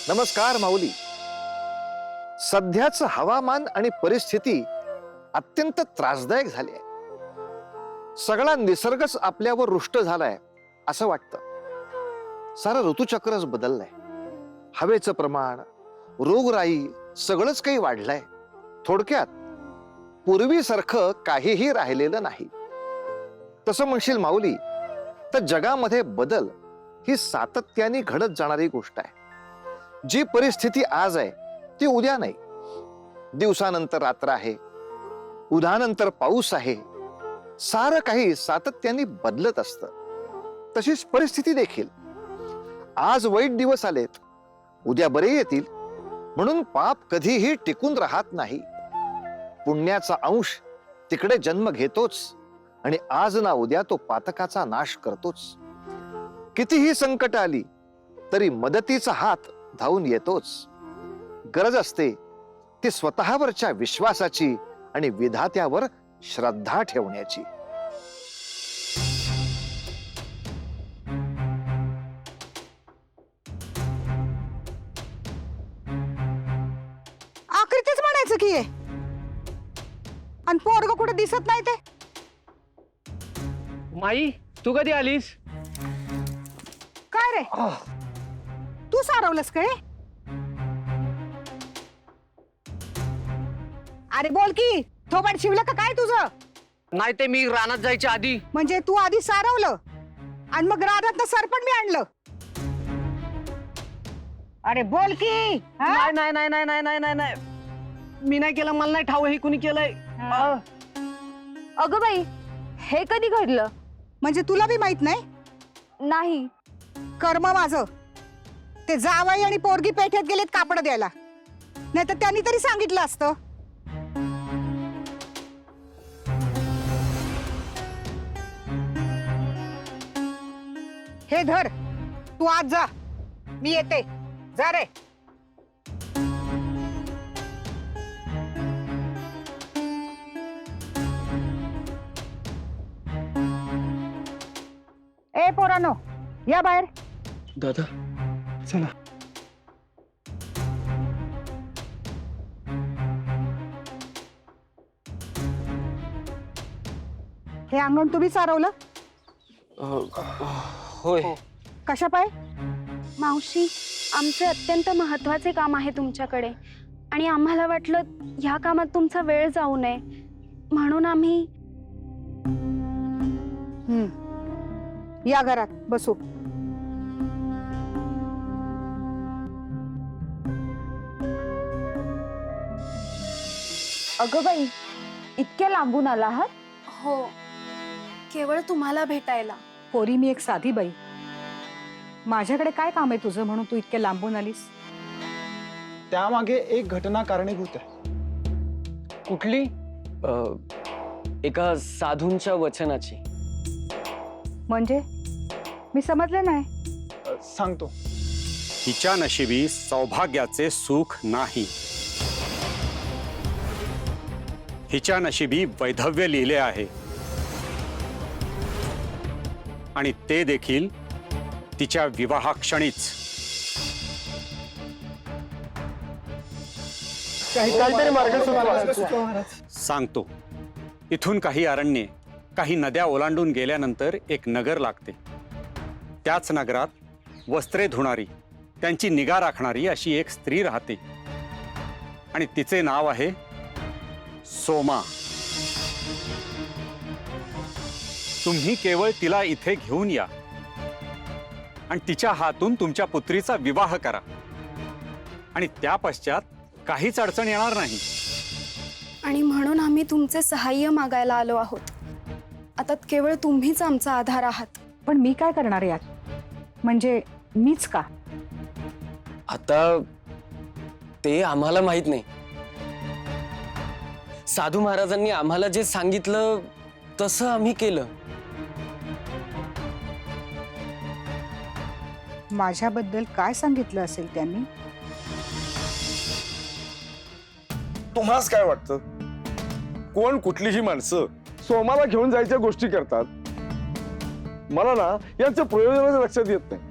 नमस्कार माऊली. सध्याचं हवामान आणि परिस्थिती अत्यंत त्रासदायक झाली आहे. सगळा निसर्गच आपल्यावर रुष्ट झालाय असं वाटतं. सारं ऋतुचक्रच बदललंय. हवेचं प्रमाण, रोगराई सगळंच काही वाढलंय. थोडक्यात पूर्वीसारखं काहीही राहिलेलं नाही. तसं म्हणशील माऊली तर जगामध्ये बदल ही सातत्याने घडत जाणारी गोष्ट आहे. जी परिस्थिती आज आहे ती उद्या नाही. दिवसानंतर रात्र आहे, उन्हानंतर पाऊस आहे. सारं काही सातत्याने बदलत असतं. तशीच परिस्थिती देखील. आज वाईट दिवस आलेत, उद्या बरे येतील म्हणून पाप कधीही टिकून राहत नाही. पुण्याचा अंश तिकडे जन्म घेतोच आणि आज ना उद्या तो पातकाचा नाश करतोच. कितीही संकट आली तरी मदतीचा हात धावून येतोच. गरज असते ती स्वतःवरच्या विश्वासाची आणि विधात्यावर श्रद्धा ठेवण्याची. आकृतीच म्हणायचं की आहे. आणि पोरग कुठे दिसत नाही ते. माई तू कधी आलीस? काय रे, तू सारवलंस काय? अरे बोल की, थोबाड शिवलं का काय तुझं? नाही ते मी रानात जायच्या आधी. म्हणजे तू आधी सारवलं आणि मग रानात सरपण मी आणलं? अरे बोल की. हा? नाही नाही नाही नाही नाही नाही नाही मी नाही केलं. मला नाही ठाव हे कुणी केलंय. अगं बाई, हे कधी घडलं? म्हणजे तुला बी माहित नाही? नाही. कर्म माझं. ते जावाई आणि पोरगी पेठेत गेलेत कापड द्यायला, नाही तर त्यांनी तरी सांगितलं असतं. हे धर, तू आज जा, मी येते. जा रे. ए पोरानो, या बाहेर. दादा चला. हे अंगण तुम्ही सारवलं? होय. कशा पाय? मावशी, आमचे अत्यंत महत्वाचे काम आहे तुमच्याकडे आणि आम्हाला वाटलं ह्या कामात तुमचा वेळ जाऊ नये म्हणून आम्ही. या घरात बसू. अगं बाई, इतक्या लांबून आला आहात? हो, केवळ तुम्हाला भेटायला. पोरी, मी एक साधी बाई. माझ्याकडे काय काम आहे तुझं म्हणून तू इतक्या लांबून आलीस? त्यामागे एक घटना कारणीभूत आहे. कुठली? एका साधूंच्या वचनाची. म्हणजे मी समजले नाही. सांगतो. हिच्या नशिबी सौभाग्याचे सुख नाही. हिच्या नशिबी वैधव्य लिहिले आहे आणि ते देखील तिच्या विवाहाक्षणीच. काहीतरी मार्ग सांगतो. इथून काही अरण्ये, काही नद्या ओलांडून गेल्यानंतर एक नगर लागते. त्याच नगरात वस्त्रे धुणारी, त्यांची निगा राखणारी अशी एक स्त्री राहते आणि तिचे नाव आहे सोमा. तुम्ही केवळ तिला इथे घेऊन या आणि तिच्या हातून तुमच्या पुत्रीचा विवाह करा आणि त्या पश्चात काहीच अडचण येणार नाही. आणि म्हणून आम्ही तुमचे सहाय्य मागायला आलो आहोत. आता केवळ तुम्हीच आमचा आधार आहात. पण मी काय करणार यात? म्हणजे मीच का? आता ते आम्हाला माहित नाही. साधू महाराजांनी आम्हाला जे सांगितलं तसं आम्ही केलं. माझ्याबद्दल काय सांगितलं असेल त्यांनी? तुम्हास काय वाटतं? कोण कुठलीही माणसं सोमाला घेऊन जायच्या गोष्टी करतात? मला ना यांचं प्रयोजनच लक्षात येत नाही.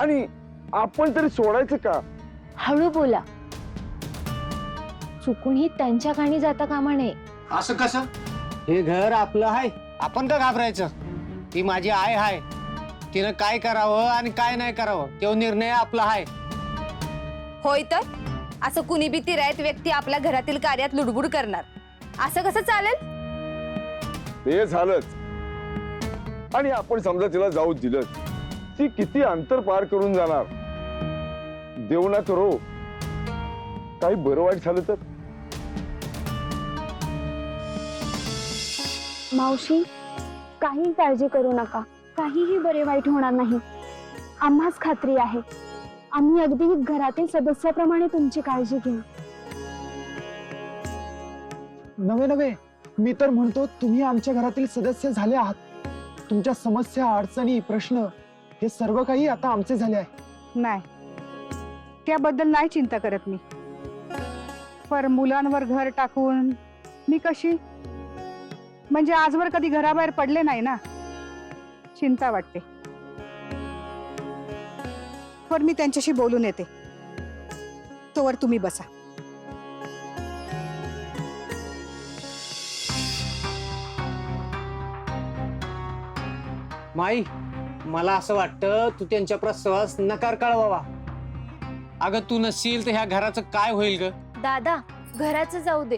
आणि आपण तरी सोडायचं का? हळू बोला. चुकूनही त्यांच्या कानी जाता कामा नये. असं कसं? हे घर आपलं आहे, आपण का घाबरायचं? ती माझी आई आहे, तिनं काय करावं आणि काय नाही करावं तो निर्णय आपला आहे. होय तर असं कुणी बी तिरायत व्यक्ती आपल्या घरातील कार्यात लुडबुड करणार, असं कसं चालेल? ते झालंच. आणि आपण समजा तिला जाऊ दिलं, ती किती अंतर पार करून जाणार. देव ना करो काही बरं वाईट झालं तर. मावशी, काही काळजी करू नका. काहीही बरे वाईट होणार नाही. आम्हास खात्री आहे. आम्ही अगदी घरातील सदस्याप्रमाणे तुमची काळजी घेऊ. नवे मी तर म्हणतो तुम्ही आमच्या घरातील सदस्य झाले आहात. तुमच्या समस्या, अडचणी, प्रश्न हे सर्व काही आता आमचे झाले आहे. नाही, त्याबद्दल नाही चिंता करत मी. पर मुलांवर घर टाकून मी कशी, म्हणजे आजवर कधी घराबाहेर पडले नाही ना, चिंता वाटते. पर मी त्यांच्याशी बोलून येते, तोवर तुम्ही बसा. माई, मला असं वाटतं तू त्यांच्या प्रस्तावास नकार कळवावा. अगं तू नसशील तर ह्या घराचं काय होईल ग? दादा, घराचं जाऊ दे.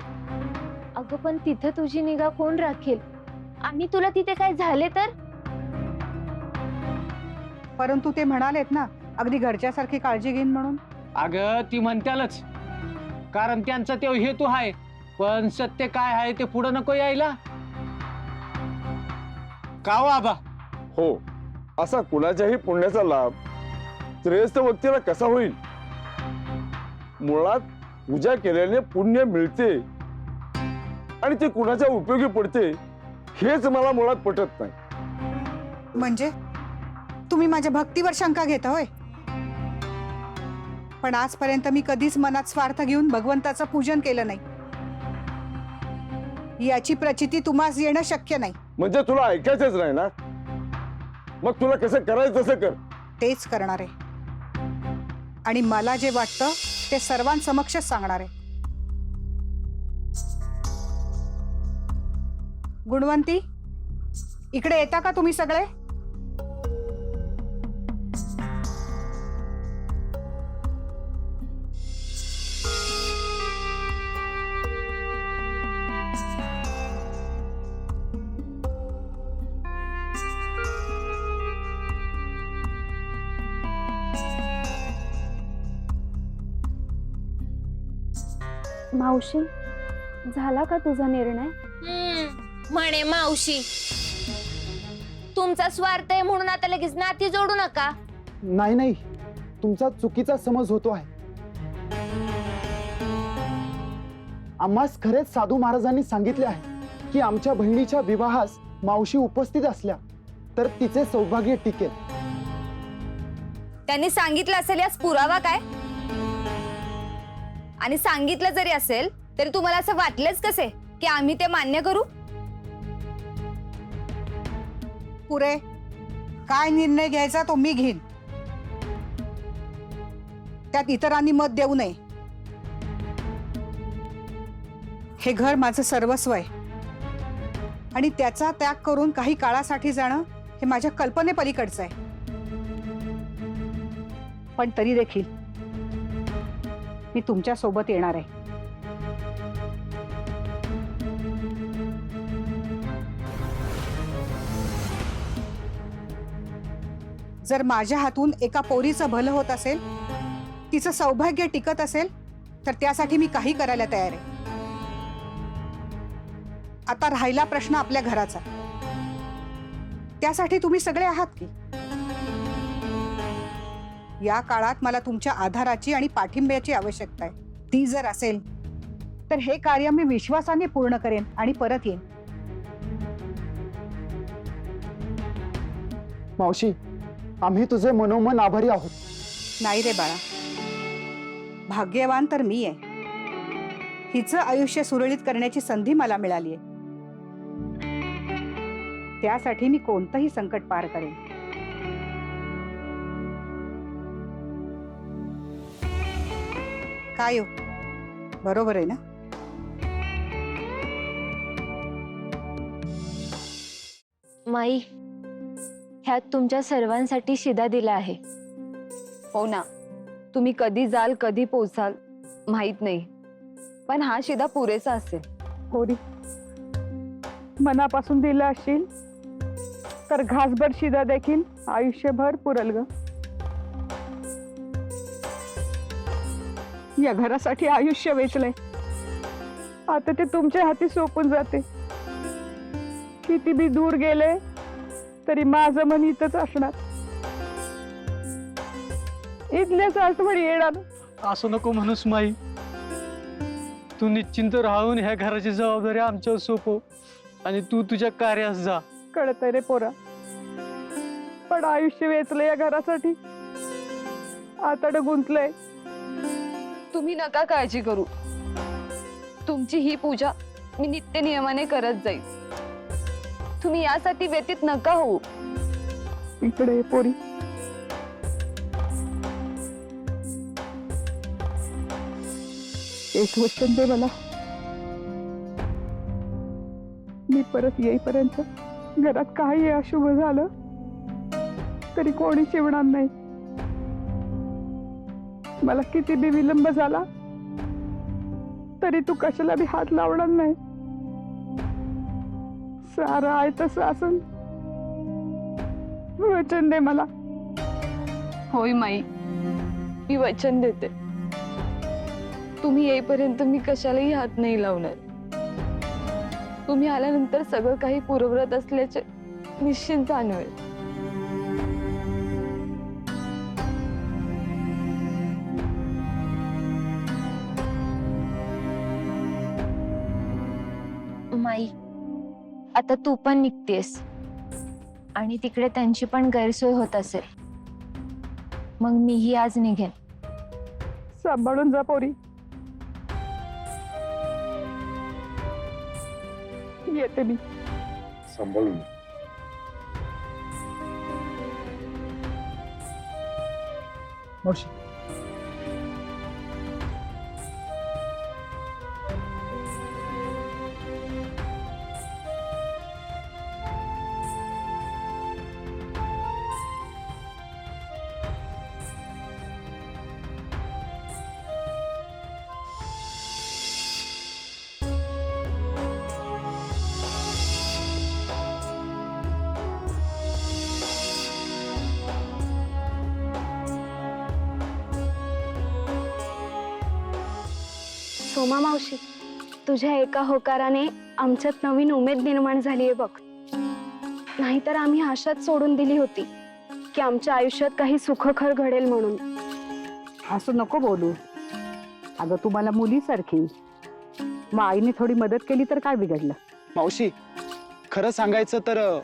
अगं पण तिथं तुझी निगा कोण राखेल? आणि तुला तिथे काय झाले तर? परंतु ते म्हणालेत ना, अगदी घरच्यासारखी काळजी घेईन म्हणून. अगं ती म्हणत्यालच, कारण त्यांचा तो हेतू आहे. पण सत्य काय आहे ते पुढे नको यायला. का हो आबा? हो, असा कुणाच्याही पुण्याचा लाभ श्रेष्ठ व्यक्तीला कसा होईल? मुळात पूजा केल्याने पुण्य मिळते आणि ते कुणाच्या उपयोगी पडते हेच मला मुळात पटत नाही. म्हणजे तुम्ही माझ्या भक्तीवर शंका घेता होय? पण आजपर्यंत मी कधीच मनात स्वार्थ घेऊन भगवंताचं पूजन केलं नाही. याची प्रचिती तुम्हास येणं शक्य नाही. म्हणजे तुला ऐकायचंच नाही ना? मग तुला कसं करायचं तसं कर. तेच करणार आहे. आणि मला जे वाटतं ते सर्वांसमक्षच सांगणार आहे. गुणवंती, इकडे येता का तुम्ही सगळे? मावशी, झाला का तुझा निर्णय? म्हणे मावशी, तुमचा स्वार्थ आहे म्हणून आता लगेच नाती जोडू नका. नाही, तुमचा चुकीचा समज होतो आहे. आम्हास खरेच साधू महाराजांनी सांगितले आहे की आमच्या बहिणीच्या विवाहास मावशी उपस्थित असल्या तर तिचे सौभाग्य टिकेल. त्यांनी सांगितलं असेल यास पुरावा काय? आणि सांगितलं जरी असेल तरी तुम्हाला असं वाटलंच कसे की आम्ही ते मान्य करू? पुरे काय निर्णय घ्यायचा तो मी घेईन, त्यात इतरांनी मत देऊ नये. हे घर माझं सर्वस्व आहे आणि त्याचा त्याग करून काही काळासाठी जाणं हे माझ्या कल्पनेपलीकडचं आहे. पण तरी देखील मी तुमच्या सोबत येणार आहे. जर माझ्या हातून एका पोरीचं भलं होत असेल, तिचं सौभाग्य टिकत असेल, तर त्यासाठी मी काही करायला तयार आहे. आता राहिला प्रश्न आपल्या घराचा. त्यासाठी तुम्ही सगळे आहात की? या काळात मला तुमच्या आधाराची आणि पाठिंब्याची आवश्यकता आहे. ती जर असेल तर हे कार्य मी विश्वासाने पूर्ण करेन आणि परत येईन. मावशी, आम्ही तुझे मनोमन आभारी आहोत. नाही रे बाळा, भाग्यवान तर मी आहे. हिचं आयुष्य सुरळीत करण्याची संधी मला मिळाली आहे. त्यासाठी मी कोणतंही संकट पार करेन. काय हो बरोबर आहे ना? माई, ह्यात तुमच्या सर्वांसाठी शिदा दिला आहे. हो ना, तुम्ही कधी जाल कधी पोचाल माहित नाही, पण हा शिदा पुरेसा असेल. पोरी, मनापासून दिलं असशील तर घासभर शिदा देखील आयुष्यभर पुरल ग. या घरासाठी आयुष्य वेचलंय, आता ते तुमच्या हाती सोपून जाते. किती बी दूर गेले तरी माझं मन इथंच असणार. इथल्याच आठवणी येणार. असं नको म्हणूस माई. तू निश्चिंत राहून ह्या घराची जबाबदारी आमच्यावर सोपव आणि तू तुझ्या कार्यास जा. कळतंय रे पोरा, पण आयुष्य वेचलं या घरासाठी. आता गुंतलंय. तुम्ही नका काळजी करू, तुमची ही पूजा मी नित्य नियमाने करत जाईल. तुम्ही यासाठी व्यतीत नका होऊ. इकडे ये पोरी. एक वचन दे मला, मी परत येईपर्यंत घरात काही अशुभ झालं तरी कोणी शिवणार नाही. मला किती बी विलंब झाला तरी तू कशाला बी हात लावणार नाही. सारा आहे तसं असून वचन दे मला. होय माई, मी वचन देते. तुम्ही येईपर्यंत मी कशालाही हात नाही लावणार. तुम्ही आल्यानंतर सगळं काही पूर्ववत असल्याचे निश्चित जाणवेल. माई, आता तू पण निघतेस आणि तिकडे त्यांची पण गैरसोय होत असेल, मग मीही आज निघेन. सांभाळून जा पोरी. येते मी. सांभाळून. मावशी, सोमा मावशी, तुझ्या एका होकाराने आमच्यात नवीन उमेद निर्माण झालीये बघ. नाहीतर आम्ही आशाच सोडून दिली होती की आमच्या आयुष्यात काही सुखकर घडेल म्हणून. असं नको बोलू. अगं तू मला मुलीसारखी, मग आईने थोडी मदत केली तर काय बिघडलं? मावशी, खरं सांगायचं तर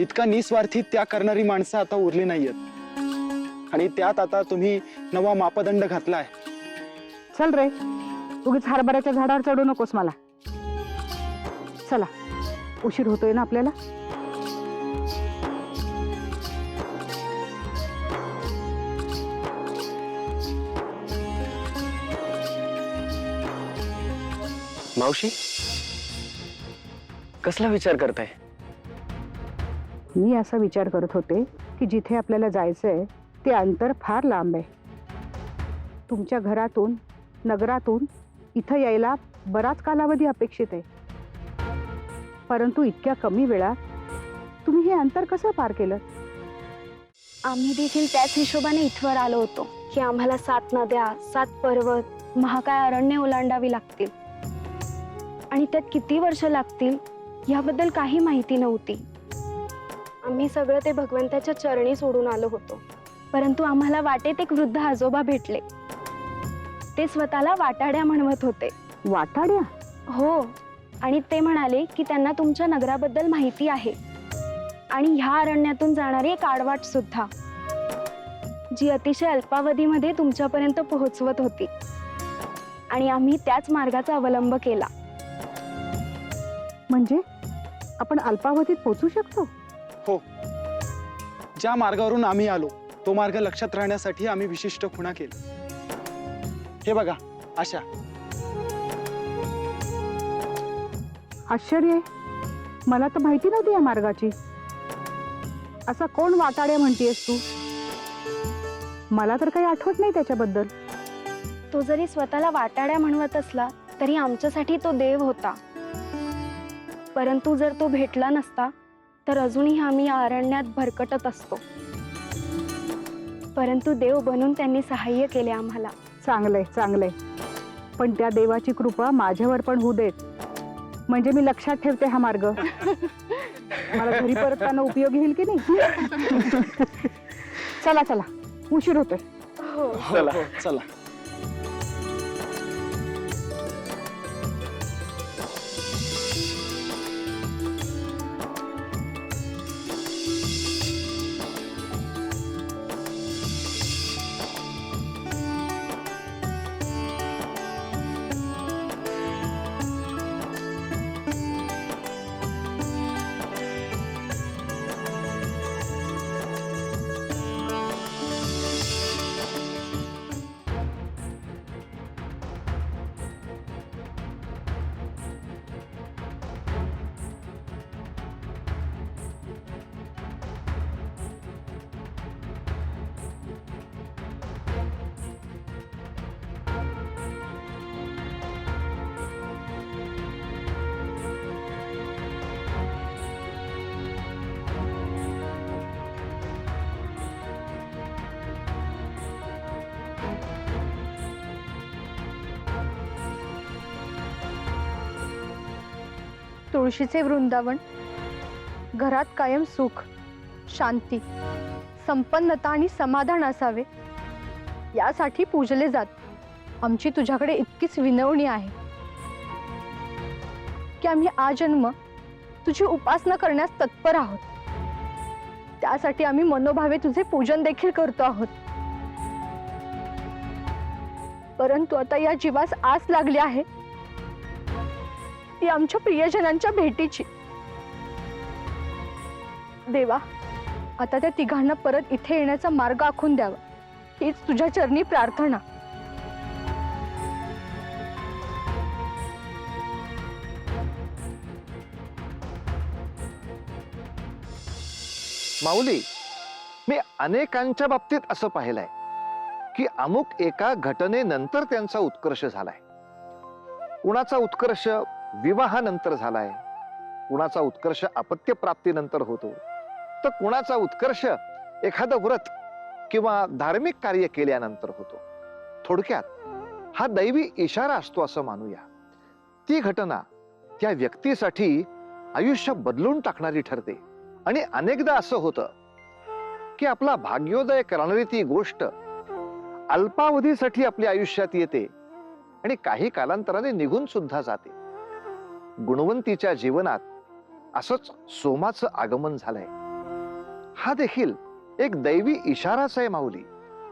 इतका निस्वार्थी त्या करणारी माणसं आता उरली नाहीयेत. आणि त्यात आता तुम्ही नवा मापदंड घातलाय. चल रे, उगीच हरभऱ्याच्या झाडावर चढू नकोस मला. चला, उशीर होतोय ना आपल्याला. मावशी, कसला विचार करताय? मी असा विचार करत होते की जिथे आपल्याला जायचंय ते अंतर फार लांब आहे. तुमच्या घरातून नगरातून इथं यायला बराच कालावधी अपेक्षित आहे, परंतु इतक्या कमी वेळात तुम्ही हे अंतर कसं पार केलं? आम्ही देखील त्याच हिशोबाने इथवर आलो होतो की आम्हाला 7 नद्या, 7 पर्वत, महाकाय अरण्य ओलांडावी लागतील आणि त्यात किती वर्ष लागतील याबद्दल काही माहिती नव्हती. आम्ही सगळं ते भगवंताच्या चरणी सोडून आलो होतो, परंतु आम्हाला वाटेत एक वृद्ध आजोबा भेटले. ते स्वतःला वाटाड्या म्हणवत होते. वाटाड्या? हो, आणि ते म्हणाले की त्यांना तुमच्या नगराबद्दल माहिती आहे आणि ह्या अरण्यातून जाणारी एक आडवाट सुद्धा, जी अतिशय अल्पावधीमध्ये तुमच्यापर्यंत पोहोचवत होती. आणि आम्ही त्याच मार्गाचा अवलंब केला. म्हणजे आपण अल्पावधीत पोहोचू शकतो? हो, ज्या मार्गावरून आम्ही आलो तो मार्ग लक्षात राहण्यासाठी आम्ही विशिष्ट खुणा केल्या. हे बघा, अशा. आश्चर्य आहे. मला तर माहिती नव्हती या मार्गाची. असा कोण वाटाड्या म्हणतेस तू? मला तर काही आठवत नाही त्याच्याबद्दल. तो जरी स्वतःला वाटाड्या म्हणवत असला तरी आमच्यासाठी तो देव होता. परंतु जर तो भेटला नसता तर अजूनही आम्ही या अरण्यात भरकटत असतो. परंतु देव बनून त्यांनी सहाय्य केले आम्हाला. चांगलंय चांगलंय. पण त्या देवाची कृपा माझ्यावर पण होऊ देत, म्हणजे मी लक्षात ठेवते हा मार्ग. मला घरी परतताना उपयोगी होईल की नाही. चला चला, उशीर होतोय. चला चला. तुळशीचे वृंदावन, घरात कायम सुख, शांती, संपन्नता आणि समाधान असावे यासाठी पूजले जात. आमची तुझ्याकडे इतकीच विनवणी आहे की आम्ही आजन्म तुझी उपासना करण्यास तत्पर आहोत. त्यासाठी आम्ही मनोभावे तुझे पूजन देखील करतो आहोत. परंतु आता या जीवास आस लागली आहे ती आमच्या प्रियजनांच्या भेटीची. देवा, आता त्या तिघांना परत इथे येण्याचा मार्ग आखून द्यावा, हीच तुझ्या चरणी प्रार्थना. माऊली, मी अनेकांच्या बाबतीत असं पाहिलंय की अमुक एका घटनेनंतर त्यांचा उत्कर्ष झालाय. कुणाचा उत्कर्ष विवाहानंतर झालाय, कुणाचा उत्कर्ष अपत्य प्राप्तीनंतर होतो, तर कुणाचा उत्कर्ष एखादं व्रत किंवा धार्मिक कार्य केल्यानंतर होतो. थोडक्यात हा दैवी इशारा असतो असं मानूया. ती घटना त्या व्यक्तीसाठी आयुष्य बदलून टाकणारी ठरते. आणि अनेकदा असं होतं की आपला भाग्योदय करणारी ती गोष्ट अल्पावधीसाठी आपल्या आयुष्यात येते आणि काही कालांतराने निघून सुद्धा जाते. गुणवंतीच्या जीवनात असंच सोमाचं आगमन झालंय. हा देखील एक दैवी इशाराच आहे माऊली.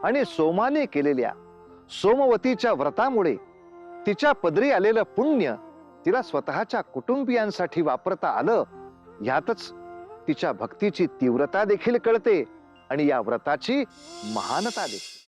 आणि सोमाने केलेल्या सोमवतीच्या व्रतामुळे तिच्या पदरी आलेलं पुण्य तिला स्वतःच्या कुटुंबियांसाठी वापरता आलं. यातच तिच्या भक्तीची तीव्रता देखील कळते आणि या व्रताची महानता देखील.